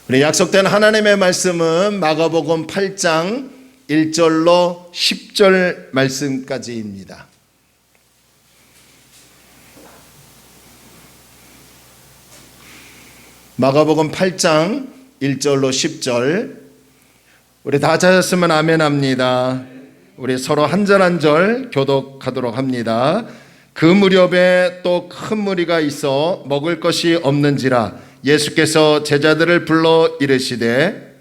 우리 약속된 하나님의 말씀은 마가복음 8장 1절로 10절 말씀까지입니다. 마가복음 8장 1절로 10절. 우리 다 찾았으면 아멘 합니다. 우리 서로 한 절 한 절 교독하도록 합니다. 그 무렵에 또 큰 무리가 있어 먹을 것이 없는지라 예수께서 제자들을 불러 이르시되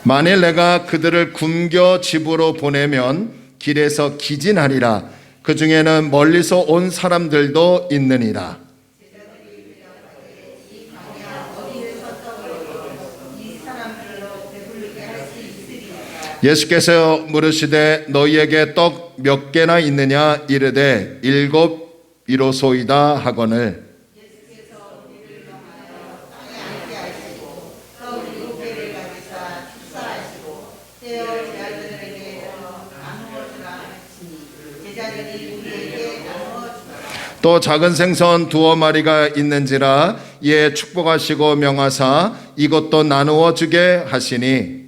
만일 내가 그들을 굶겨 집으로 보내면 길에서 기진하리라. 그 중에는 멀리서 온 사람들도 있느니라. 예수께서 물으시되 너희에게 떡 몇 개나 있느냐 이르되 7이로소이다 하거늘 또 작은 생선 2마리가 있는지라 이에 축복하시고 명하사 이것도 나누어 주게 하시니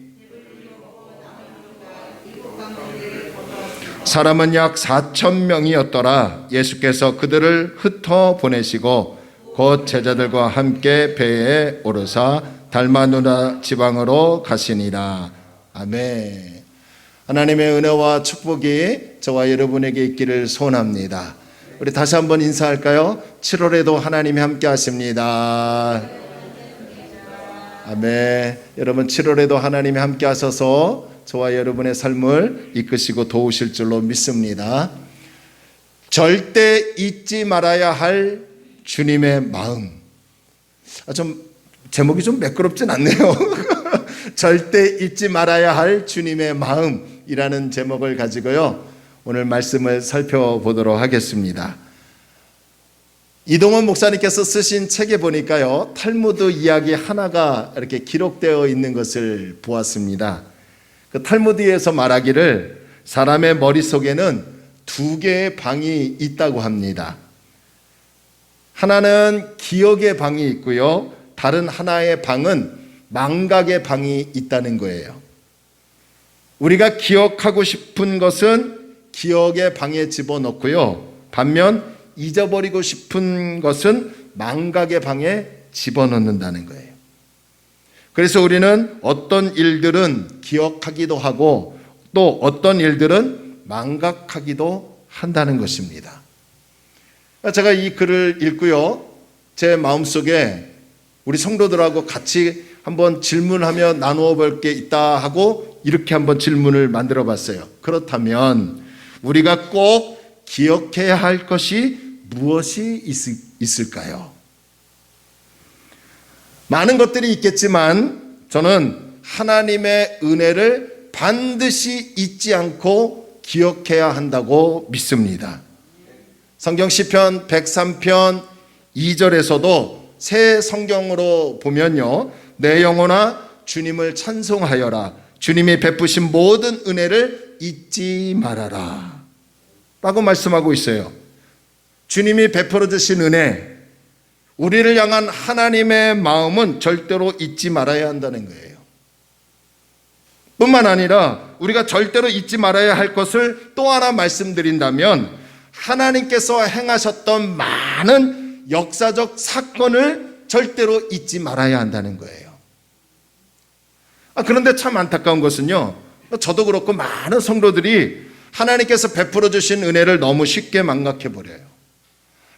사람은 약 4,000명이었더라. 예수께서 그들을 흩어 보내시고 곧 제자들과 함께 배에 오르사 달마누다 지방으로 가시니라. 아멘. 하나님의 은혜와 축복이 저와 여러분에게 있기를 소원합니다. 우리 다시 한번 인사할까요? 7월에도 하나님이 함께 하십니다. 아멘. 여러분 7월에도 하나님이 함께 하셔서 저와 여러분의 삶을 이끄시고 도우실 줄로 믿습니다. 절대 잊지 말아야 할 주님의 마음. 좀 제목이 좀 매끄럽진 않네요. 절대 잊지 말아야 할 주님의 마음이라는 제목을 가지고요. 오늘 말씀을 살펴보도록 하겠습니다. 이동원 목사님께서 쓰신 책에 보니까요, 탈무드 이야기 하나가 이렇게 기록되어 있는 것을 보았습니다. 그 탈무드에서 말하기를 사람의 머릿속에는 2개의 방이 있다고 합니다. 하나는 기억의 방이 있고요, 다른 하나의 방은 망각의 방이 있다는 거예요. 우리가 기억하고 싶은 것은 기억의 방에 집어넣고요, 반면 잊어버리고 싶은 것은 망각의 방에 집어넣는다는 거예요. 그래서 우리는 어떤 일들은 기억하기도 하고 또 어떤 일들은 망각하기도 한다는 것입니다. 제가 이 글을 읽고요, 제 마음속에 우리 성도들하고 같이 한번 질문하며 나누어 볼 게 있다 하고 이렇게 한번 질문을 만들어 봤어요. 그렇다면 우리가 꼭 기억해야 할 것이 무엇이 있을까요? 많은 것들이 있겠지만 저는 하나님의 은혜를 반드시 잊지 않고 기억해야 한다고 믿습니다. 성경 시편 103편 2절에서도 새 성경으로 보면요, 내 영혼아 주님을 찬송하여라. 주님이 베푸신 모든 은혜를 잊지 말아라 라고 말씀하고 있어요. 주님이 베풀어 주신 은혜, 우리를 향한 하나님의 마음은 절대로 잊지 말아야 한다는 거예요. 뿐만 아니라 우리가 절대로 잊지 말아야 할 것을 또 하나 말씀드린다면 하나님께서 행하셨던 많은 역사적 사건을 절대로 잊지 말아야 한다는 거예요. 그런데 참 안타까운 것은요, 저도 그렇고 많은 성도들이 하나님께서 베풀어 주신 은혜를 너무 쉽게 망각해버려요.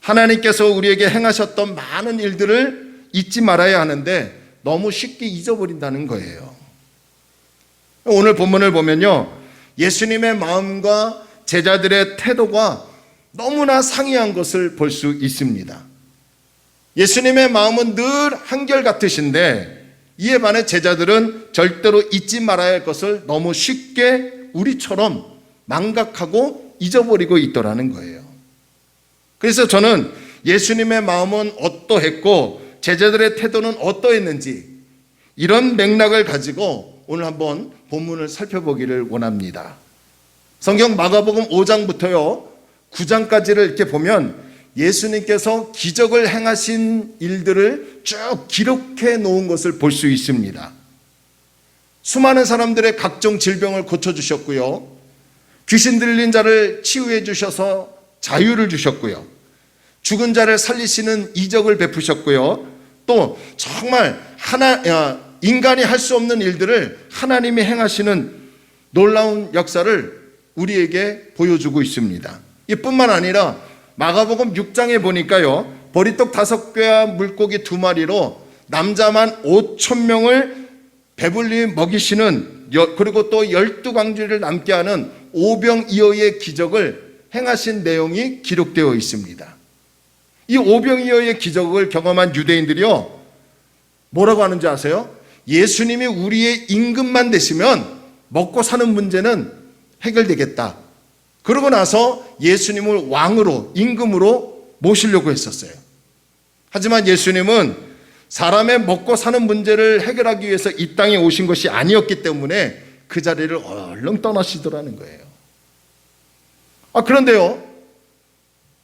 하나님께서 우리에게 행하셨던 많은 일들을 잊지 말아야 하는데 너무 쉽게 잊어버린다는 거예요. 오늘 본문을 보면요, 예수님의 마음과 제자들의 태도가 너무나 상이한 것을 볼 수 있습니다. 예수님의 마음은 늘 한결같으신데 이에 반해 제자들은 절대로 잊지 말아야 할 것을 너무 쉽게 우리처럼 망각하고 잊어버리고 있더라는 거예요. 그래서 저는 예수님의 마음은 어떠했고 제자들의 태도는 어떠했는지 이런 맥락을 가지고 오늘 한번 본문을 살펴보기를 원합니다. 성경 마가복음 5장부터요 9장까지를 이렇게 보면 예수님께서 기적을 행하신 일들을 쭉 기록해 놓은 것을 볼 수 있습니다. 수많은 사람들의 각종 질병을 고쳐주셨고요. 귀신 들린 자를 치유해 주셔서 자유를 주셨고요. 죽은 자를 살리시는 이적을 베푸셨고요. 또 정말 인간이 할 수 없는 일들을 하나님이 행하시는 놀라운 역사를 우리에게 보여주고 있습니다. 이뿐만 아니라 마가복음 6장에 보니까요, 보리떡 5개와 물고기 2마리로 남자만 5,000명을 배불리 먹이시는, 그리고 또 12광주를 남게 하는 오병이어의 기적을 행하신 내용이 기록되어 있습니다. 이 오병이어의 기적을 경험한 유대인들이요, 뭐라고 하는지 아세요? 예수님이 우리의 임금만 되시면 먹고 사는 문제는 해결되겠다. 그러고 나서 예수님을 왕으로, 임금으로 모시려고 했었어요. 하지만 예수님은 사람의 먹고 사는 문제를 해결하기 위해서 이 땅에 오신 것이 아니었기 때문에 그 자리를 얼른 떠나시더라는 거예요. 그런데요,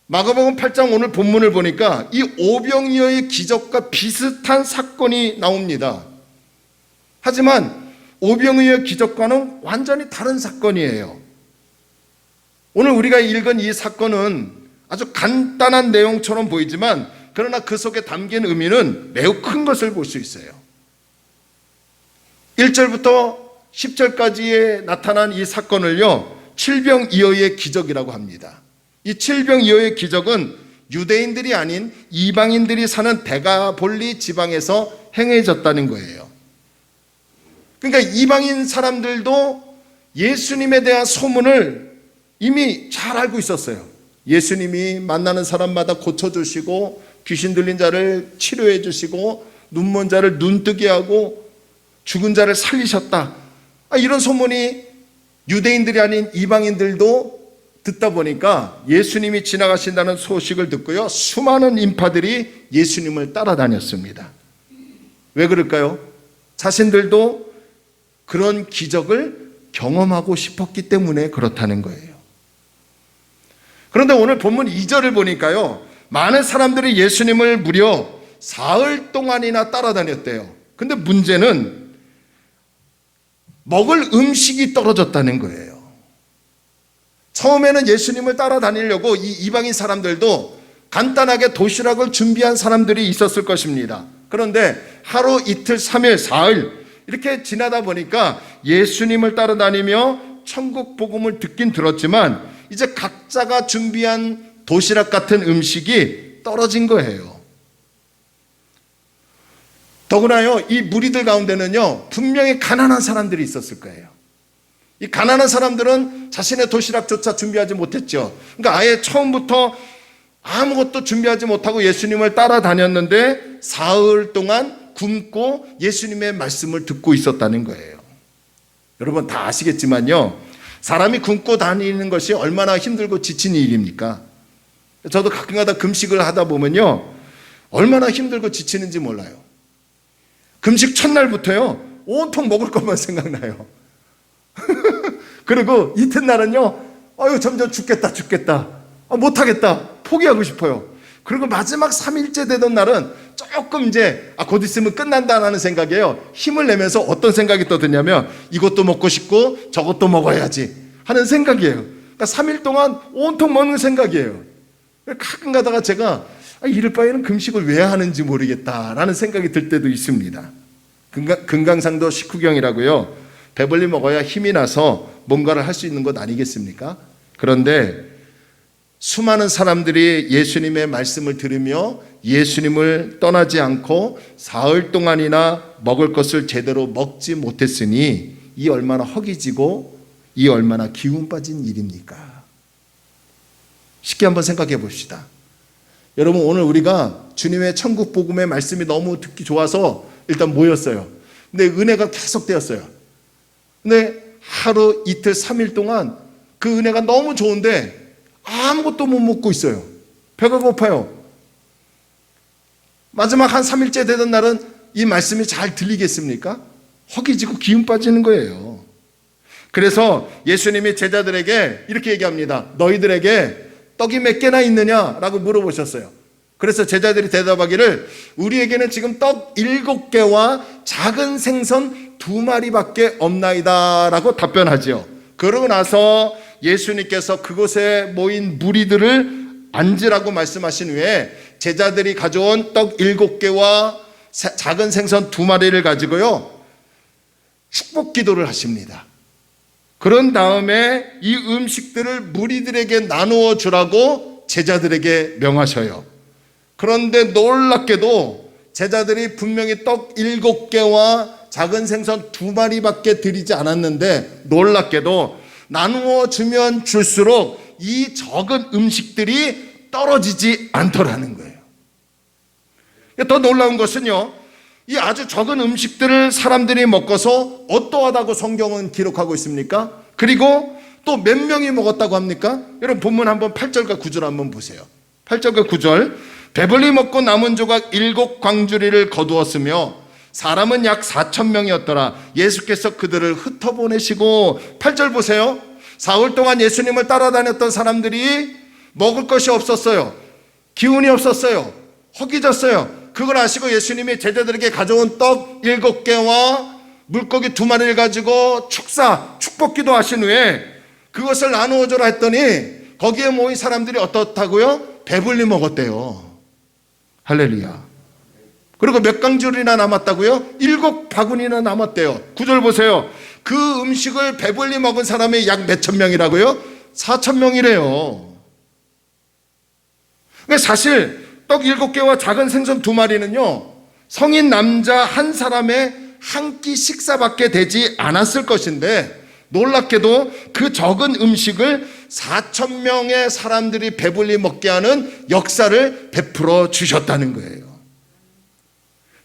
마가복음 8장 오늘 본문을 보니까 이 오병이어의 기적과 비슷한 사건이 나옵니다. 하지만 오병이어 기적과는 완전히 다른 사건이에요. 오늘 우리가 읽은 이 사건은 아주 간단한 내용처럼 보이지만 그러나 그 속에 담긴 의미는 매우 큰 것을 볼 수 있어요. 1절부터 10절까지에 나타난 이 사건을요, 칠병이어의 기적이라고 합니다. 이 칠병이어의 기적은 유대인들이 아닌 이방인들이 사는 데가볼리 지방에서 행해졌다는 거예요. 그러니까 이방인 사람들도 예수님에 대한 소문을 이미 잘 알고 있었어요. 예수님이 만나는 사람마다 고쳐주시고 귀신 들린 자를 치료해 주시고 눈먼 자를 눈뜨게 하고 죽은 자를 살리셨다. 이런 소문이 유대인들이 아닌 이방인들도 듣다 보니까 예수님이 지나가신다는 소식을 듣고요, 수많은 인파들이 예수님을 따라다녔습니다. 왜 그럴까요? 자신들도 그런 기적을 경험하고 싶었기 때문에 그렇다는 거예요. 그런데 오늘 본문 2절을 보니까요, 많은 사람들이 예수님을 무려 사흘 동안이나 따라다녔대요. 근데 문제는 먹을 음식이 떨어졌다는 거예요. 처음에는 예수님을 따라다니려고 이 이방인 사람들도 간단하게 도시락을 준비한 사람들이 있었을 것입니다. 그런데 하루, 이틀, 3일, 사흘 이렇게 지나다 보니까 예수님을 따라다니며 천국 복음을 듣긴 들었지만 이제 각자가 준비한 도시락 같은 음식이 떨어진 거예요. 더구나요, 이 무리들 가운데는요, 분명히 가난한 사람들이 있었을 거예요. 이 가난한 사람들은 자신의 도시락조차 준비하지 못했죠. 그러니까 아예 처음부터 아무것도 준비하지 못하고 예수님을 따라다녔는데 사흘 동안 굶고 예수님의 말씀을 듣고 있었다는 거예요. 여러분 다 아시겠지만요, 사람이 굶고 다니는 것이 얼마나 힘들고 지친 일입니까? 저도 가끔가다 금식을 하다 보면요, 얼마나 힘들고 지치는지 몰라요. 금식 첫날부터요, 온통 먹을 것만 생각나요. 그리고 이튿날은요, 점점 죽겠다. 못하겠다. 포기하고 싶어요. 그리고 마지막 3일째 되던 날은 조금 이제 곧 있으면 끝난다는 생각이에요. 힘을 내면서 어떤 생각이 떠드냐면 이것도 먹고 싶고 저것도 먹어야지 하는 생각이에요. 그러니까 3일 동안 온통 먹는 생각이에요. 가끔 가다가 제가 이럴 바에는 금식을 왜 하는지 모르겠다라는 생각이 들 때도 있습니다. 금강산도 식후경이라고요, 배불리 먹어야 힘이 나서 뭔가를 할 수 있는 것 아니겠습니까? 그런데 수많은 사람들이 예수님의 말씀을 들으며 예수님을 떠나지 않고 사흘 동안이나 먹을 것을 제대로 먹지 못했으니 이 얼마나 허기지고 이 얼마나 기운 빠진 일입니까? 쉽게 한번 생각해 봅시다. 여러분, 오늘 우리가 주님의 천국 복음의 말씀이 너무 듣기 좋아서 일단 모였어요. 근데 은혜가 계속 되었어요. 근데 하루, 이틀, 3일 동안 그 은혜가 너무 좋은데 아무것도 못 먹고 있어요. 배가 고파요. 마지막 한 3일째 되던 날은 이 말씀이 잘 들리겠습니까? 허기지고 기운 빠지는 거예요. 그래서 예수님이 제자들에게 이렇게 얘기합니다. 너희들에게 떡이 몇 개나 있느냐라고 물어보셨어요. 그래서 제자들이 대답하기를 우리에게는 지금 떡 7개와 작은 생선 2마리밖에 없나이다 라고 답변하죠. 그러고 나서 예수님께서 그곳에 모인 무리들을 앉으라고 말씀하신 후에 제자들이 가져온 떡 7개와 작은 생선 2마리를 가지고요 축복 기도를 하십니다. 그런 다음에 이 음식들을 무리들에게 나누어 주라고 제자들에게 명하셔요. 그런데 놀랍게도 제자들이 분명히 떡 7개와 작은 생선 2마리밖에 드리지 않았는데 놀랍게도 나누어 주면 줄수록 이 적은 음식들이 떨어지지 않더라는 거예요. 더 놀라운 것은요, 이 아주 적은 음식들을 사람들이 먹고서 어떠하다고 성경은 기록하고 있습니까? 그리고 또 몇 명이 먹었다고 합니까? 여러분 본문 한번 8절과 9절 한번 보세요. 8절과 9절. 배불리 먹고 남은 조각 7광주리를 거두었으며 사람은 약 4,000명이었더라. 예수께서 그들을 흩어보내시고 8절 보세요. 사흘 동안 예수님을 따라다녔던 사람들이 먹을 것이 없었어요. 기운이 없었어요. 허기졌어요. 그걸 아시고 예수님이 제자들에게 가져온 떡 7개와 물고기 2마리를 가지고 축복기도 하신 후에 그것을 나누어 주라 했더니 거기에 모인 사람들이 어떻다고요? 배불리 먹었대요. 할렐루야. 그리고 몇 강줄이나 남았다고요? 7바구니나 남았대요. 9절 보세요. 그 음식을 배불리 먹은 사람이 약 몇천 명이라고요? 4,000명이래요. 사실 떡 7개와 작은 생선 2마리는요 성인 남자 한 사람의 한 끼 식사밖에 되지 않았을 것인데 놀랍게도 그 적은 음식을 4,000명의 사람들이 배불리 먹게 하는 역사를 베풀어 주셨다는 거예요.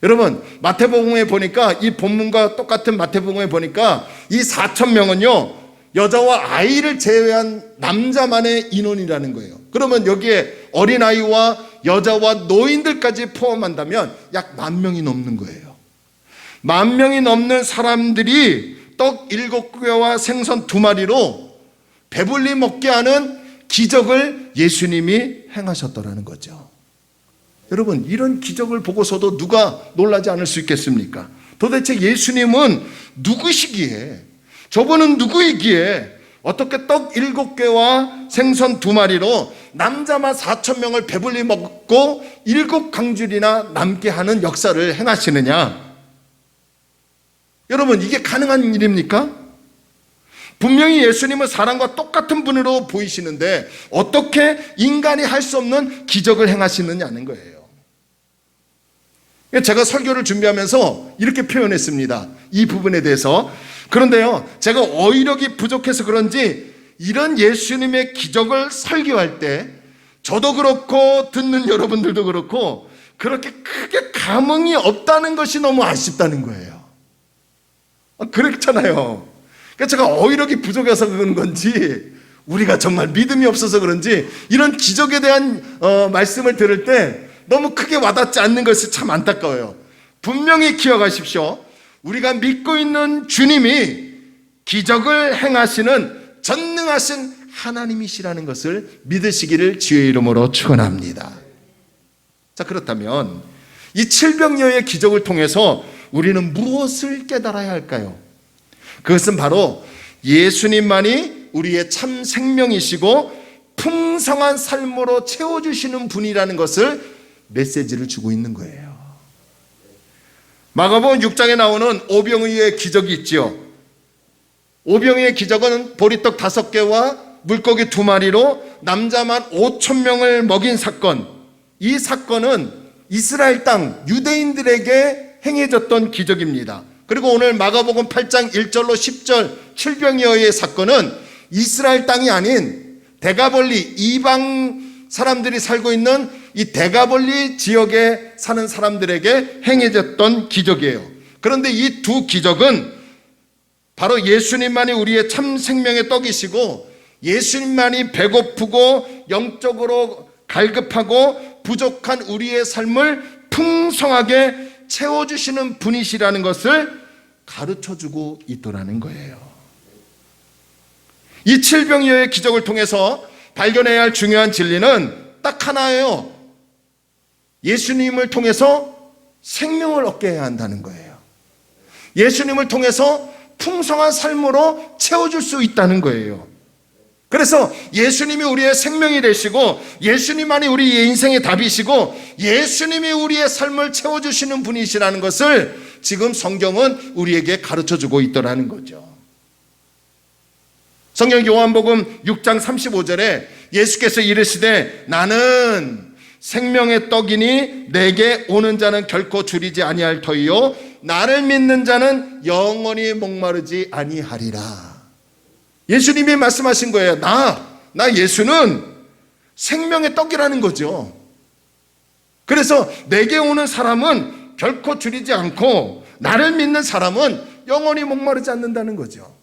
여러분 마태복음에 보니까 이 본문과 똑같은 마태복음에 보니까 이 4,000명은요 여자와 아이를 제외한 남자만의 인원이라는 거예요. 그러면 여기에 어린아이와 여자와 노인들까지 포함한다면 약 10,000명이 넘는 거예요. 10,000명이 넘는 사람들이 떡 7개와 생선 2마리로 배불리 먹게 하는 기적을 예수님이 행하셨더라는 거죠. 여러분 이런 기적을 보고서도 누가 놀라지 않을 수 있겠습니까? 도대체 예수님은 누구시기에, 저분은 누구이기에 어떻게 떡 7개와 생선 2마리로 남자만 4,000명을 배불리 먹고 7강줄이나 남게 하는 역사를 행하시느냐? 여러분 이게 가능한 일입니까? 분명히 예수님은 사람과 똑같은 분으로 보이시는데 어떻게 인간이 할 수 없는 기적을 행하시느냐는 거예요. 제가 설교를 준비하면서 이렇게 표현했습니다. 이 부분에 대해서. 그런데요 제가 어휘력이 부족해서 그런지 이런 예수님의 기적을 설교할 때 저도 그렇고 듣는 여러분들도 그렇고 그렇게 크게 감흥이 없다는 것이 너무 아쉽다는 거예요. 그렇잖아요. 제가 어휘력이 부족해서 그런 건지 우리가 정말 믿음이 없어서 그런지 이런 기적에 대한 말씀을 들을 때 너무 크게 와닿지 않는 것이 참 안타까워요. 분명히 기억하십시오. 우리가 믿고 있는 주님이 기적을 행하시는 전능하신 하나님이시라는 것을 믿으시기를 주의 이름으로 축원합니다. 자, 그렇다면 이 칠병여의 기적을 통해서 우리는 무엇을 깨달아야 할까요? 그것은 바로 예수님만이 우리의 참 생명이시고 풍성한 삶으로 채워주시는 분이라는 것을 메시지를 주고 있는 거예요. 마가복음 6장에 나오는 오병이의 기적이 있죠. 오병이의 기적은 보리떡 5개와 물고기 2마리로 남자만 5,000명을 먹인 사건. 이 사건은 이스라엘 땅 유대인들에게 행해졌던 기적입니다. 그리고 오늘 마가복음 8장 1절로 10절 칠병여의 사건은 이스라엘 땅이 아닌 데가볼리, 이방 사람들이 살고 있는 이 데가볼리 지역에 사는 사람들에게 행해졌던 기적이에요. 그런데 이 두 기적은 바로 예수님만이 우리의 참 생명의 떡이시고 예수님만이 배고프고 영적으로 갈급하고 부족한 우리의 삶을 풍성하게 채워주시는 분이시라는 것을 가르쳐주고 있더라는 거예요. 이 칠병여의 기적을 통해서 발견해야 할 중요한 진리는 딱 하나예요. 예수님을 통해서 생명을 얻게 해야 한다는 거예요. 예수님을 통해서 풍성한 삶으로 채워줄 수 있다는 거예요. 그래서 예수님이 우리의 생명이 되시고 예수님만이 우리의 인생의 답이시고 예수님이 우리의 삶을 채워주시는 분이시라는 것을 지금 성경은 우리에게 가르쳐주고 있더라는 거죠. 성경 요한복음 6장 35절에 예수께서 이르시되 나는 생명의 떡이니 내게 오는 자는 결코 줄이지 아니할 터이요 나를 믿는 자는 영원히 목마르지 아니하리라. 예수님이 말씀하신 거예요. 나 예수는 생명의 떡이라는 거죠. 그래서 내게 오는 사람은 결코 줄이지 않고 나를 믿는 사람은 영원히 목마르지 않는다는 거죠.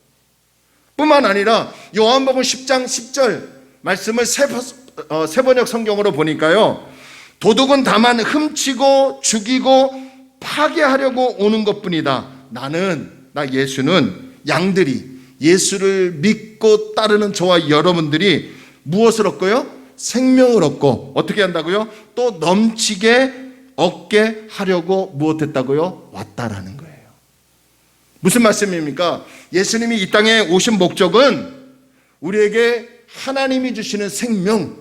뿐만 아니라 요한복음 10장 10절 말씀을 세번역 성경으로 보니까요, 도둑은 다만 훔치고 죽이고 파괴하려고 오는 것뿐이다. 나 예수는 양들이 예수를 믿고 따르는 저와 여러분들이 무엇을 얻고요? 생명을 얻고 어떻게 한다고요? 또 넘치게 얻게 하려고 무엇했다고요? 왔다라는 거예요. 무슨 말씀입니까? 예수님이 이 땅에 오신 목적은 우리에게 하나님이 주시는 생명,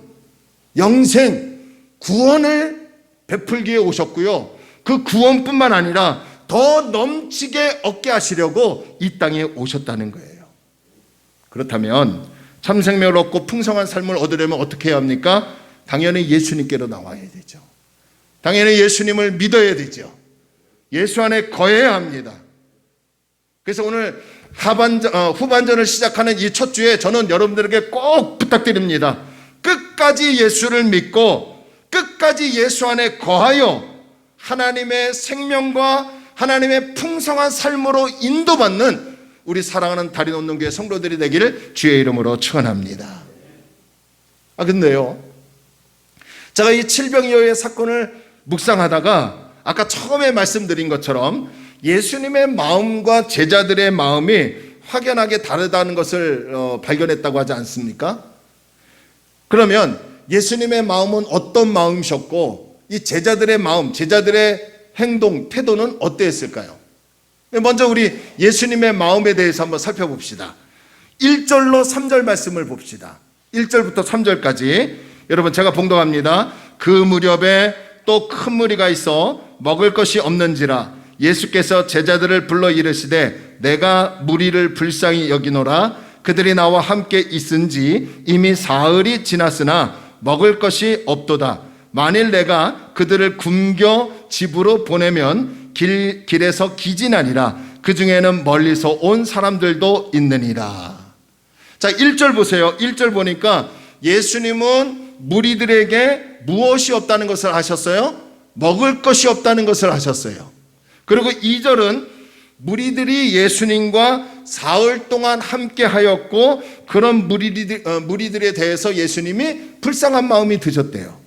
영생, 구원을 베풀기에 오셨고요. 그 구원뿐만 아니라 더 넘치게 얻게 하시려고 이 땅에 오셨다는 거예요. 그렇다면 참 생명을 얻고 풍성한 삶을 얻으려면 어떻게 해야 합니까? 당연히 예수님께로 나와야 되죠. 당연히 예수님을 믿어야 되죠. 예수 안에 거해야 합니다. 그래서 오늘 후반전을 시작하는 이 첫 주에 저는 여러분들에게 꼭 부탁드립니다. 끝까지 예수를 믿고 끝까지 예수 안에 거하여 하나님의 생명과 하나님의 풍성한 삶으로 인도받는 우리 사랑하는 다리놓는 교회 성도들이 되기를 주의 이름으로 축원합니다. 근데요, 제가 이 칠병이어의 사건을 묵상하다가 아까 처음에 말씀드린 것처럼 예수님의 마음과 제자들의 마음이 확연하게 다르다는 것을 발견했다고 하지 않습니까? 그러면 예수님의 마음은 어떤 마음이셨고 이 제자들의 마음, 제자들의 행동, 태도는 어땠을까요? 먼저 우리 예수님의 마음에 대해서 한번 살펴봅시다. 1절로 3절 말씀을 봅시다. 1절부터 3절까지 여러분 제가 봉독합니다. 그 무렵에 또 큰 무리가 있어 먹을 것이 없는지라 예수께서 제자들을 불러 이르시되 내가 무리를 불쌍히 여기노라. 그들이 나와 함께 있은지 이미 사흘이 지났으나 먹을 것이 없도다. 만일 내가 그들을 굶겨 집으로 보내면 길에서 기진하니라. 그 중에는 멀리서 온 사람들도 있느니라. 자, 1절 보세요. 1절 보니까 예수님은 무리들에게 무엇이 없다는 것을 아셨어요? 먹을 것이 없다는 것을 아셨어요. 그리고 2절은 무리들이 예수님과 사흘 동안 함께 하였고 그런 무리들에 대해서 예수님이 불쌍한 마음이 드셨대요.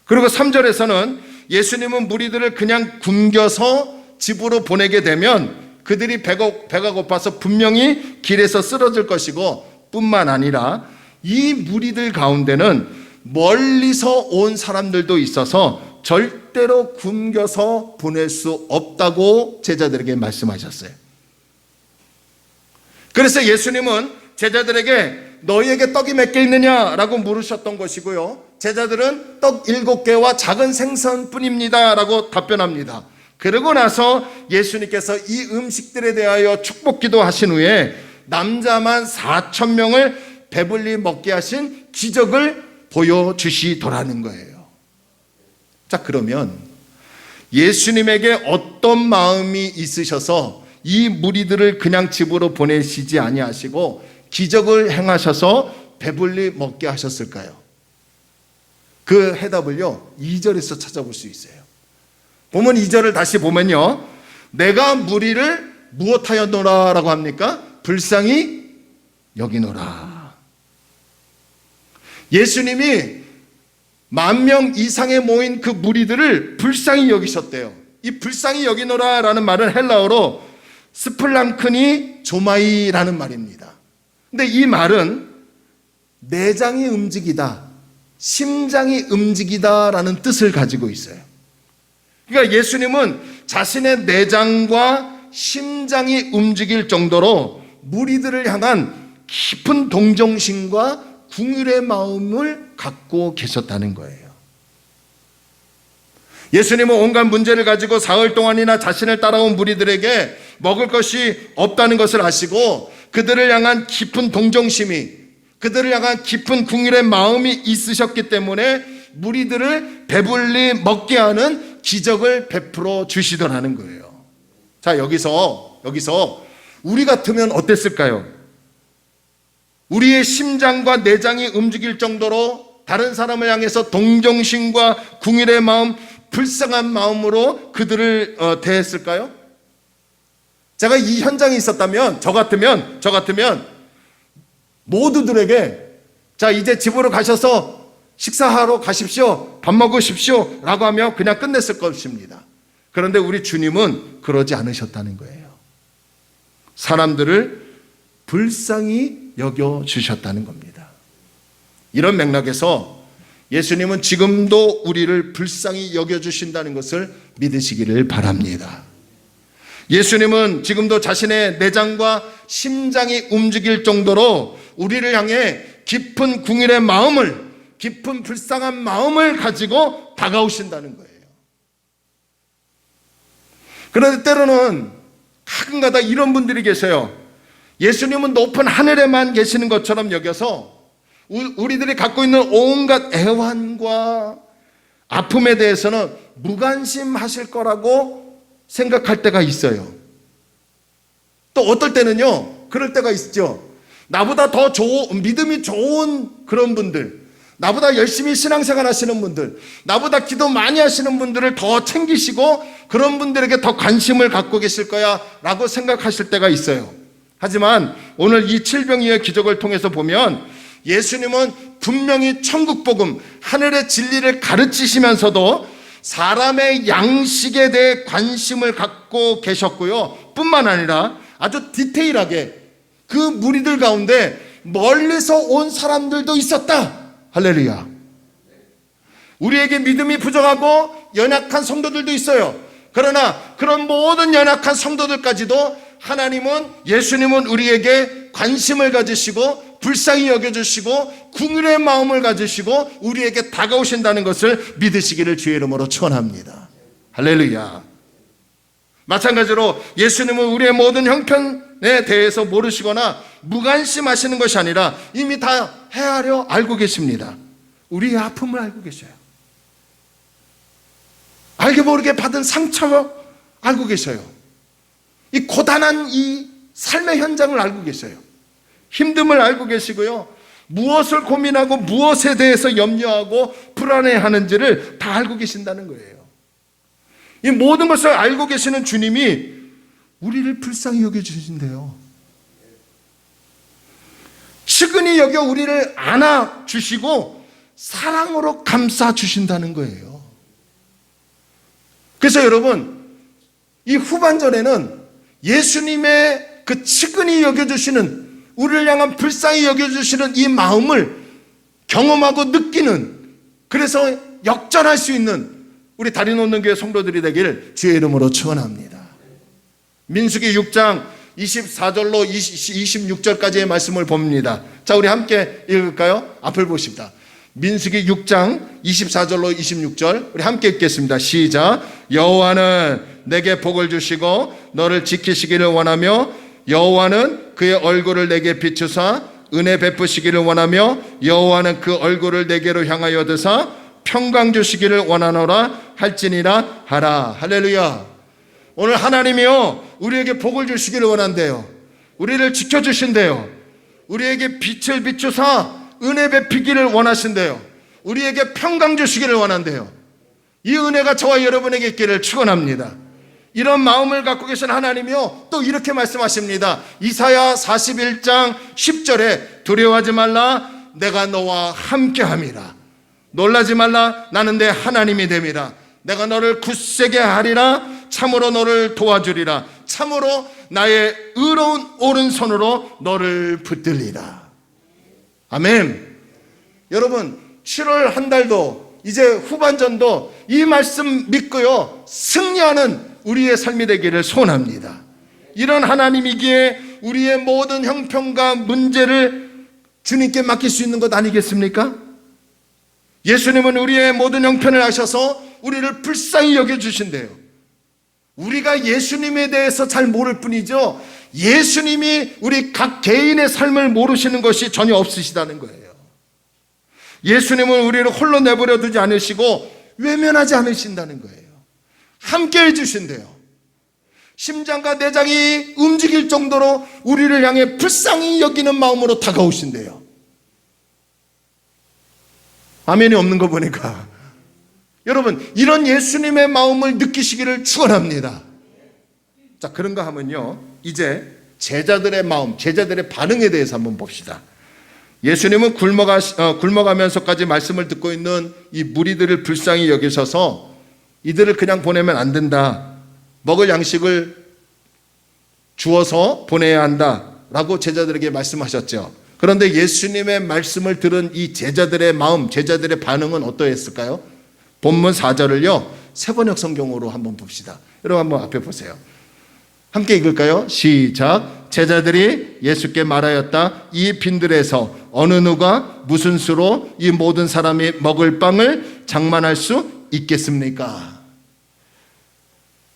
그리고 3절에서는 예수님은 무리들을 그냥 굶겨서 집으로 보내게 되면 그들이 배가 고파서 분명히 길에서 쓰러질 것이고 뿐만 아니라 이 무리들 가운데는 멀리서 온 사람들도 있어서 절대로 굶겨서 보낼 수 없다고 제자들에게 말씀하셨어요. 그래서 예수님은 제자들에게 너희에게 떡이 몇 개 있느냐라고 물으셨던 것이고요. 제자들은 떡 7개와 작은 생선뿐입니다 라고 답변합니다. 그러고 나서 예수님께서 이 음식들에 대하여 축복기도 하신 후에 남자만 4,000명을 배불리 먹게 하신 기적을 보여주시더라는 거예요. 자, 그러면 예수님에게 어떤 마음이 있으셔서 이 무리들을 그냥 집으로 보내시지 아니하시고 기적을 행하셔서 배불리 먹게 하셨을까요? 그 해답을요 2절에서 찾아볼 수 있어요. 보면 2절을 다시 보면요, 내가 무리를 무엇하였노라 라고 합니까? 불쌍히 여기노라. 예수님이 10,000명 이상에 모인 그 무리들을 불쌍히 여기셨대요. 이 불쌍히 여기노라 라는 말은 헬라어로 스플랑크니 조마이라는 말입니다. 근데 이 말은 내장이 움직이다, 심장이 움직이다라는 뜻을 가지고 있어요. 그러니까 예수님은 자신의 내장과 심장이 움직일 정도로 무리들을 향한 깊은 동정심과 긍휼의 마음을 갖고 계셨다는 거예요. 예수님은 온갖 문제를 가지고 사흘 동안이나 자신을 따라온 무리들에게 먹을 것이 없다는 것을 아시고 그들을 향한 깊은 동정심이, 그들을 향한 깊은 긍휼의 마음이 있으셨기 때문에 무리들을 배불리 먹게 하는 기적을 베풀어 주시더라는 거예요. 자, 여기서 우리 같으면 어땠을까요? 우리의 심장과 내장이 움직일 정도로 다른 사람을 향해서 동정심과 긍휼의 마음, 불쌍한 마음으로 그들을 대했을까요? 제가 이 현장에 있었다면 저 같으면 모두들에게 자, 이제 집으로 가셔서 식사하러 가십시오, 밥 먹으십시오 라고 하며 그냥 끝냈을 것입니다. 그런데 우리 주님은 그러지 않으셨다는 거예요. 사람들을 불쌍히 여겨주셨다는 겁니다. 이런 맥락에서 예수님은 지금도 우리를 불쌍히 여겨주신다는 것을 믿으시기를 바랍니다. 예수님은 지금도 자신의 내장과 심장이 움직일 정도로 우리를 향해 깊은 긍휼의 마음을, 깊은 불쌍한 마음을 가지고 다가오신다는 거예요. 그런데 때로는 가끔가다 이런 분들이 계세요. 예수님은 높은 하늘에만 계시는 것처럼 여겨서 우리들이 갖고 있는 온갖 애환과 아픔에 대해서는 무관심하실 거라고 생각할 때가 있어요. 또 어떨 때는요, 그럴 때가 있죠. 나보다 더 믿음이 좋은 그런 분들, 나보다 열심히 신앙생활 하시는 분들, 나보다 기도 많이 하시는 분들을 더 챙기시고 그런 분들에게 더 관심을 갖고 계실 거야 라고 생각하실 때가 있어요. 하지만 오늘 이 칠병이의 기적을 통해서 보면 예수님은 분명히 천국복음, 하늘의 진리를 가르치시면서도 사람의 양식에 대해 관심을 갖고 계셨고요, 뿐만 아니라 아주 디테일하게 그 무리들 가운데 멀리서 온 사람들도 있었다. 할렐루야. 우리에게 믿음이 부족하고 연약한 성도들도 있어요. 그러나 그런 모든 연약한 성도들까지도 예수님은 우리에게 관심을 가지시고 불쌍히 여겨주시고 긍휼의 마음을 가지시고 우리에게 다가오신다는 것을 믿으시기를 주의 이름으로 축원합니다. 할렐루야. 마찬가지로 예수님은 우리의 모든 형편에 대해서 모르시거나 무관심하시는 것이 아니라 이미 다 헤아려 알고 계십니다. 우리의 아픔을 알고 계셔요. 알게 모르게 받은 상처를 알고 계셔요. 이 고단한 이 삶의 현장을 알고 계셔요. 힘듦을 알고 계시고요, 무엇을 고민하고 무엇에 대해서 염려하고 불안해하는지를 다 알고 계신다는 거예요. 이 모든 것을 알고 계시는 주님이 우리를 불쌍히 여겨주신대요. 측은히 여겨 우리를 안아주시고 사랑으로 감싸주신다는 거예요. 그래서 여러분, 이 후반전에는 예수님의 그 측은히 여겨주시는, 우리를 향한 불쌍히 여겨주시는 이 마음을 경험하고 느끼는, 그래서 역전할 수 있는 우리 다리 놓는 교회 성도들이 되기를 주의 이름으로 축원합니다. 민수기 6장 24절로 26절까지의 말씀을 봅니다. 자, 우리 함께 읽을까요? 앞을 보십니다. 민수기 6장 24절로 26절 우리 함께 읽겠습니다. 시작. 여호와는 내게 복을 주시고 너를 지키시기를 원하며 여호와는 그의 얼굴을 내게 비추사 은혜 베푸시기를 원하며 여호와는 그 얼굴을 내게로 향하여 드사 평강 주시기를 원하노라 할지니라 하라. 할렐루야. 오늘 하나님이요 우리에게 복을 주시기를 원한대요. 우리를 지켜주신대요. 우리에게 빛을 비추사 은혜 베푸기를 원하신대요. 우리에게 평강 주시기를 원한대요. 이 은혜가 저와 여러분에게 있기를 축원합니다. 이런 마음을 갖고 계신 하나님이요 또 이렇게 말씀하십니다. 이사야 41장 10절에 두려워하지 말라 내가 너와 함께함이라. 놀라지 말라 나는 내 하나님이 됨이라. 내가 너를 굳세게 하리라. 참으로 너를 도와주리라. 참으로 나의 의로운 오른손으로 너를 붙들리라. 아멘. 여러분 7월 한 달도 이제 후반전도 이 말씀 믿고요 승리하는 우리의 삶이 되기를 소원합니다. 이런 하나님이기에 우리의 모든 형편과 문제를 주님께 맡길 수 있는 것 아니겠습니까? 예수님은 우리의 모든 형편을 아셔서 우리를 불쌍히 여겨주신대요. 우리가 예수님에 대해서 잘 모를 뿐이죠 예수님이 우리 각 개인의 삶을 모르시는 것이 전혀 없으시다는 거예요. 예수님은 우리를 홀로 내버려 두지 않으시고 외면하지 않으신다는 거예요. 함께 해주신대요. 심장과 내장이 움직일 정도로 우리를 향해 불쌍히 여기는 마음으로 다가오신대요. 아멘이 없는 거 보니까 여러분 이런 예수님의 마음을 느끼시기를 축원합니다. 자, 그런가 하면요 이제 제자들의 마음, 제자들의 반응에 대해서 한번 봅시다. 예수님은 굶어가면서까지 말씀을 듣고 있는 이 무리들을 불쌍히 여기셔서 이들을 그냥 보내면 안 된다, 먹을 양식을 주어서 보내야 한다라고 제자들에게 말씀하셨죠. 그런데 예수님의 말씀을 들은 이 제자들의 마음, 제자들의 반응은 어떠했을까요? 본문 4절을요 세번역 성경으로 한번 봅시다. 여러분 한번 앞에 보세요. 함께 읽을까요? 시작. 제자들이 예수께 말하였다. 이 빈들에서 어느 누가 무슨 수로 이 모든 사람이 먹을 빵을 장만할 수 있겠습니까?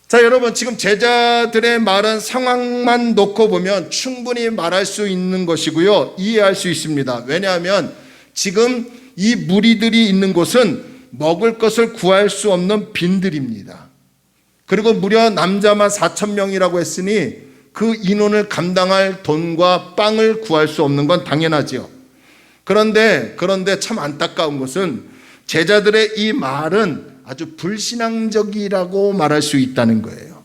자, 여러분 지금 제자들의 말은 상황만 놓고 보면 충분히 말할 수 있는 것이고요 이해할 수 있습니다. 왜냐하면 지금 이 무리들이 있는 곳은 먹을 것을 구할 수 없는 빈들입니다. 그리고 무려 남자만 4,000명이라고 했으니 그 인원을 감당할 돈과 빵을 구할 수 없는 건 당연하지요. 그런데 참 안타까운 것은 제자들의 이 말은 아주 불신앙적이라고 말할 수 있다는 거예요.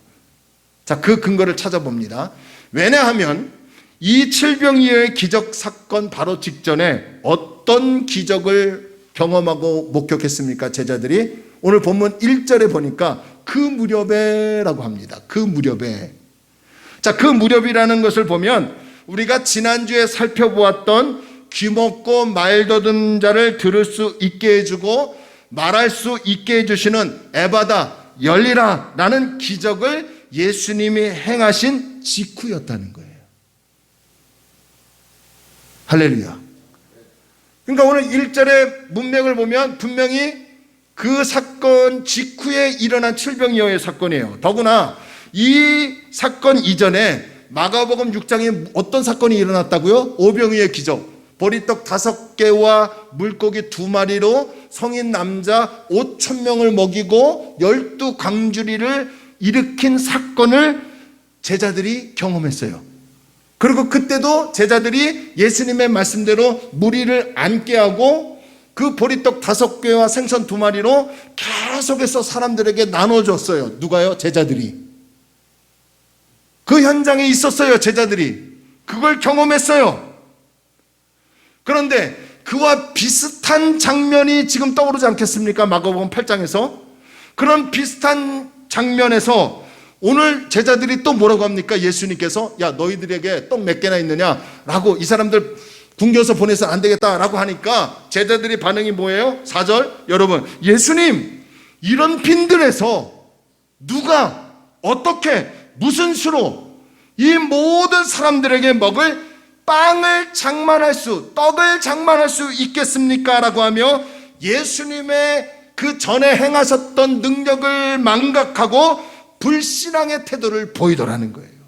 자, 그 근거를 찾아봅니다. 왜냐하면 이 칠병이어의 기적 사건 바로 직전에 어떤 기적을 경험하고 목격했습니까? 제자들이 오늘 본문 1절에 보니까 그 무렵에라고 합니다. 그 무렵에. 자, 그 무렵이라는 것을 보면 우리가 지난주에 살펴보았던 귀먹고 말더듬 자를 들을 수 있게 해주고 말할 수 있게 해주시는 에바다 열리라 라는 기적을 예수님이 행하신 직후였다는 거예요. 할렐루야. 그러니까 오늘 1절의 문맥을 보면 분명히 그 사건 직후에 일어난 칠병이어의 사건이에요. 더구나 이 사건 이전에 마가복음 6장에 어떤 사건이 일어났다고요? 오병이의 기적. 보리떡 5개와 물고기 2마리로 성인 남자 5,000명을 먹이고 12광주리를 일으킨 사건을 제자들이 경험했어요. 그리고 그때도 제자들이 예수님의 말씀대로 무리를 앉게 하고 그 보리떡 5개와 생선 2마리로 계속해서 사람들에게 나눠줬어요. 누가요? 제자들이. 그 현장에 있었어요. 제자들이. 그걸 경험했어요. 그런데 그와 비슷한 장면이 지금 떠오르지 않겠습니까? 마가복음 8장에서. 그런 비슷한 장면에서 오늘 제자들이 또 뭐라고 합니까? 예수님께서 야 너희들에게 떡 몇 개나 있느냐? 라고 이 사람들 굶겨서 보내서 안 되겠다라고 하니까 제자들의 반응이 뭐예요? 4절 여러분, 예수님 이런 빈들에서 누가 어떻게 무슨 수로 이 모든 사람들에게 먹을 빵을 장만할 수, 떡을 장만할 수 있겠습니까? 라고 하며 예수님의 그 전에 행하셨던 능력을 망각하고 불신앙의 태도를 보이더라는 거예요.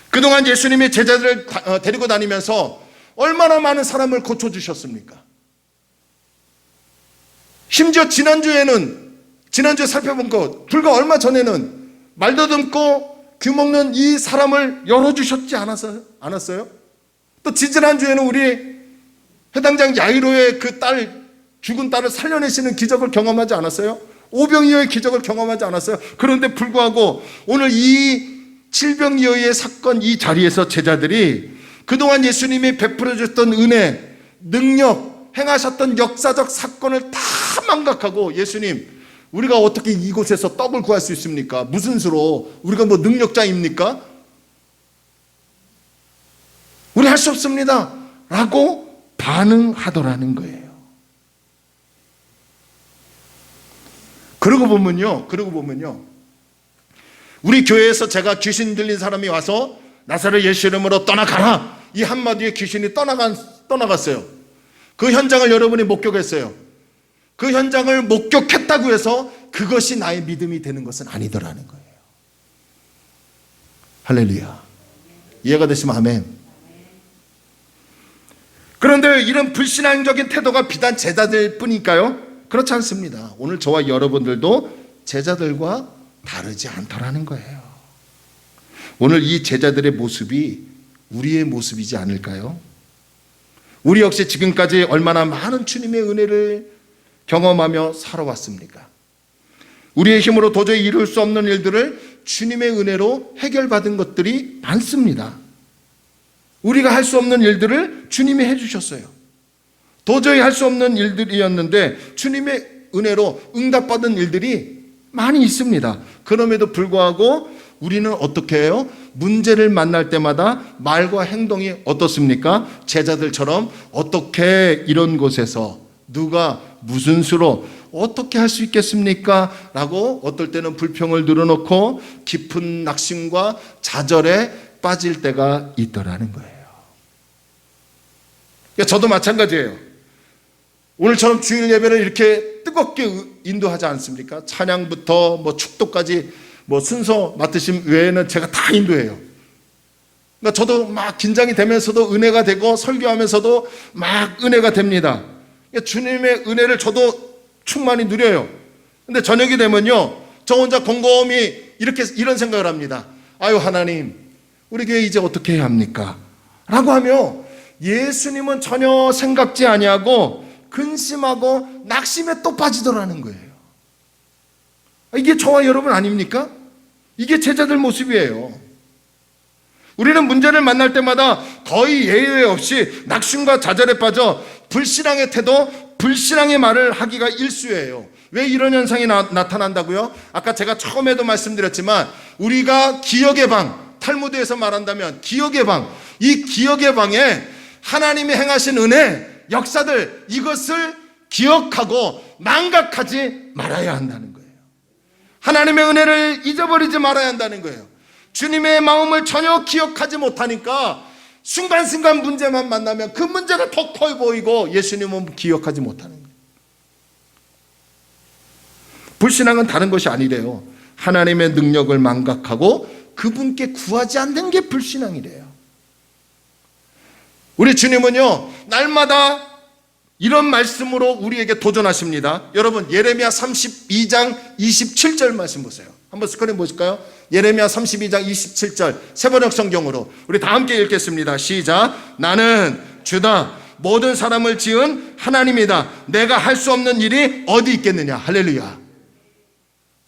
그동안 예수님이 제자들을 데리고 다니면서 얼마나 많은 사람을 고쳐주셨습니까? 심지어 지난주에 살펴본 것 불과 얼마 전에는 말더듬고 귀먹는 이 사람을 열어주셨지 않았어요? 또 지지난주에는 우리 해당장 야이로의 그 죽은 딸을 살려내시는 기적을 경험하지 않았어요? 오병이어의 기적을 경험하지 않았어요? 그런데 불구하고 오늘 이 칠병이어의 사건 이 자리에서 제자들이 그동안 예수님이 베풀어 주셨던 은혜, 능력, 행하셨던 역사적 사건을 다 망각하고 예수님 우리가 어떻게 이곳에서 떡을 구할 수 있습니까? 무슨 수로? 우리가 뭐 능력자입니까? 우리 할 수 없습니다 라고 가능하더라는 거예요. 그러고 보면요, 우리 교회에서 제가 귀신 들린 사람이 와서 나사렛 예수 이름으로 떠나가라, 이 한마디에 귀신이 떠나갔어요. 그 현장을 여러분이 목격했어요. 그 현장을 목격했다고 해서 그것이 나의 믿음이 되는 것은 아니더라는 거예요. 할렐루야. 이해가 되시면 아멘. 그런데 이런 불신앙적인 태도가 비단 제자들 뿐일까요? 그렇지 않습니다. 오늘 저와 여러분들도 제자들과 다르지 않더라는 거예요. 오늘 이 제자들의 모습이 우리의 모습이지 않을까요? 우리 역시 지금까지 얼마나 많은 주님의 은혜를 경험하며 살아왔습니까? 우리의 힘으로 도저히 이룰 수 없는 일들을 주님의 은혜로 해결받은 것들이 많습니다. 우리가 할 수 없는 일들을 주님이 해주셨어요. 도저히 할 수 없는 일들이었는데 주님의 은혜로 응답받은 일들이 많이 있습니다. 그럼에도 불구하고 우리는 어떻게 해요? 문제를 만날 때마다 말과 행동이 어떻습니까? 제자들처럼 어떻게 이런 곳에서 누가 무슨 수로 어떻게 할 수 있겠습니까? 라고 어떨 때는 불평을 늘어놓고 깊은 낙심과 좌절에 빠질 때가 있더라는 거예요. 저도 마찬가지예요. 오늘처럼 주일 예배를 이렇게 뜨겁게 인도하지 않습니까? 찬양부터 축도까지 순서 맡으신 외에는 제가 다 인도해요. 그러니까 저도 막 긴장이 되면서도 은혜가 되고 설교하면서도 막 은혜가 됩니다. 그러니까 주님의 은혜를 저도 충만히 누려요. 근데 저녁이 되면요, 저 혼자 곰곰이 이런 생각을 합니다. 아유, 하나님, 우리 교회 이제 어떻게 해야 합니까? 라고 하며 예수님은 전혀 생각지 아니하고 근심하고 낙심에 또 빠지더라는 거예요. 이게 저와 여러분 아닙니까? 이게 제자들 모습이에요. 우리는 문제를 만날 때마다 거의 예외 없이 낙심과 좌절에 빠져 불신앙의 태도, 불신앙의 말을 하기가 일쑤예요. 왜 이런 현상이 나타난다고요? 아까 제가 처음에도 말씀드렸지만 우리가 기억의 방, 탈무드에서 말한다면 기억의 방, 이 기억의 방에 하나님이 행하신 은혜, 역사들, 이것을 기억하고 망각하지 말아야 한다는 거예요. 하나님의 은혜를 잊어버리지 말아야 한다는 거예요. 주님의 마음을 전혀 기억하지 못하니까 순간순간 문제만 만나면 그 문제가 더 커 보이고 예수님은 기억하지 못하는 거예요. 불신앙은 다른 것이 아니래요. 하나님의 능력을 망각하고 그분께 구하지 않는 게 불신앙이래요. 우리 주님은요, 날마다 이런 말씀으로 우리에게 도전하십니다. 여러분, 예레미야 32장 27절 말씀 보세요. 한번 스크린 보실까요? 예레미야 32장 27절 새번역 성경으로 우리 다 함께 읽겠습니다. 시작. 나는 주다, 모든 사람을 지은 하나님이다. 내가 할 수 없는 일이 어디 있겠느냐. 할렐루야.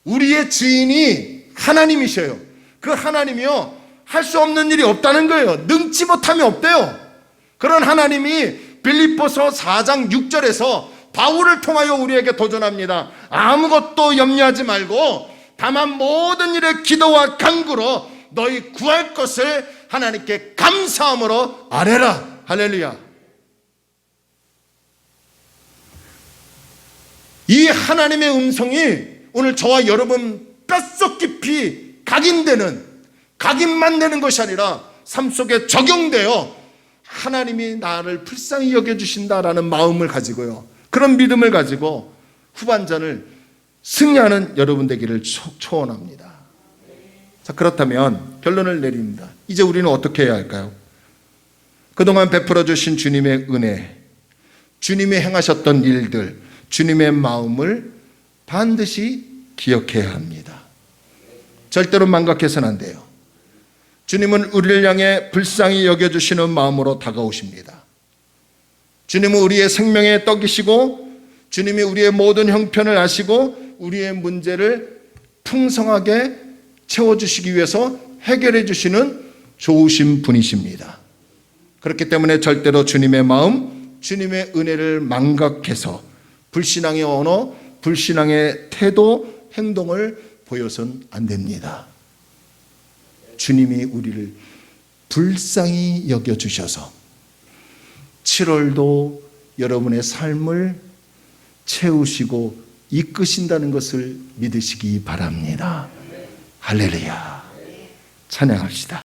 우리의 주인이 하나님이셔요. 그 하나님이요, 할 수 없는 일이 없다는 거예요. 능치 못함이 없대요. 그런 하나님이 빌립보서 4장 6절에서 바울을 통하여 우리에게 도전합니다. 아무것도 염려하지 말고 다만 모든 일에 기도와 간구로 너희 구할 것을 하나님께 감사함으로 아뢰라. 할렐루야. 이 하나님의 음성이 오늘 저와 여러분 뼛속 깊이 각인만 되는 것이 아니라 삶 속에 적용되어 하나님이 나를 불쌍히 여겨주신다라는 마음을 가지고요, 그런 믿음을 가지고 후반전을 승리하는 여러분 되기를 초원합니다. 자, 그렇다면 결론을 내립니다. 이제 우리는 어떻게 해야 할까요? 그동안 베풀어 주신 주님의 은혜, 주님이 행하셨던 일들, 주님의 마음을 반드시 기억해야 합니다. 절대로 망각해서는 안 돼요. 주님은 우리를 향해 불쌍히 여겨주시는 마음으로 다가오십니다. 주님은 우리의 생명의 떡이시고 주님이 우리의 모든 형편을 아시고 우리의 문제를 풍성하게 채워주시기 위해서 해결해 주시는 좋으신 분이십니다. 그렇기 때문에 절대로 주님의 마음, 주님의 은혜를 망각해서 불신앙의 언어, 불신앙의 태도, 행동을 보여서는 안 됩니다. 주님이 우리를 불쌍히 여겨주셔서 7월도 여러분의 삶을 채우시고 이끄신다는 것을 믿으시기 바랍니다. 할렐루야. 찬양합시다.